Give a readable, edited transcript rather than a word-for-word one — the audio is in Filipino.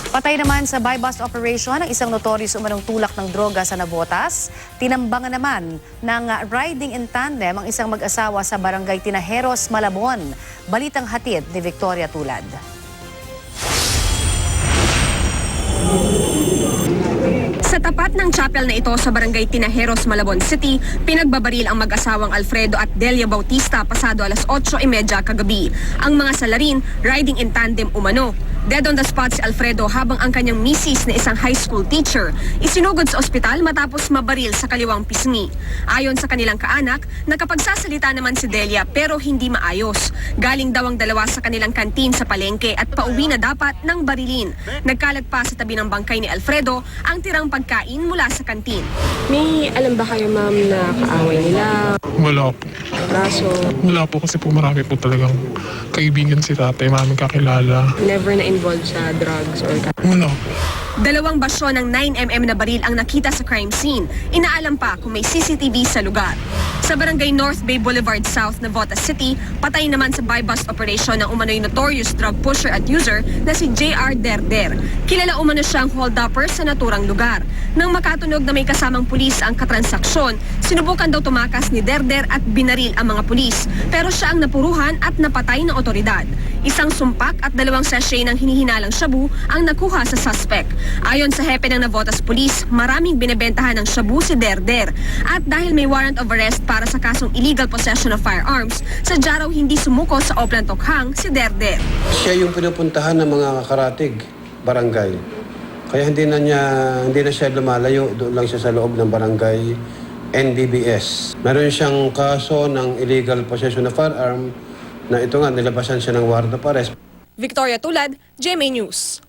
Patay naman sa buy-bust operation ang isang notorious umanong tulak ng droga sa Navotas. Tinambangan naman ng riding in tandem ang isang mag-asawa sa barangay Tinajeros, Malabon. Balitang hatid ni Victoria Tulad. Sa tapat ng chapel na ito sa barangay Tinajeros, Malabon City, pinagbabaril ang mag-asawang Alfredo at Delia Bautista pasado alas 8:30 kagabi. Ang mga salarin, riding in tandem umano. Dead on the spot si Alfredo habang ang kanyang misis na isang high school teacher isinugod sa ospital matapos mabaril sa kaliwang pisngi. Ayon sa kanilang kaanak, nakapagsasalita naman si Delia pero hindi maayos. Galing daw ang dalawa sa kanilang kantin sa palengke at pauwi na dapat ng barilin. Nagkalat pa sa tabi ng bangkay ni Alfredo ang tirang pagkain mula sa kantin. May alam ba kayo, ma'am, na kaaway nila? Wala po. Kaso, Wala po kasi po marami po talagang kaibigan si tatay, maraming kakilala. never na involved sa drugs or Wala po. Dalawang basyo ng 9mm na baril ang nakita sa crime scene. Inaalam pa kung may CCTV sa lugar. Sa barangay North Bay Boulevard South, Navotas City, patay naman sa buy-bust operation ng umano'y notorious drug pusher at user na si J.R. Derder. Kilala umano siyang hold-upper sa naturang lugar. Nang makatunog na may kasamang pulis ang katransaksyon, sinubukan daw tumakas ni Derder at binaril ang mga pulis. Pero siya ang napuruhan at napatay ng otoridad. Isang sumpak at 2 sachet ng hinihinalang shabu ang nakuha sa suspect. Ayon sa hepe ng Navotas Police, maraming binebentahan ng shabu si Derder. At dahil may warrant of arrest para sa kasong illegal possession of firearms, sadya raw hindi sumuko sa Oplan Tokhang si Derder. Siya yung pinupuntahan ng mga karatig, barangay. Kaya hindi na siya lumalayo, doon lang siya sa loob ng barangay NDBS. Meron siyang kaso ng illegal possession of firearm na ito nga, nilabasan siya ng warrant of arrest. Victoria Tulad, GMA News.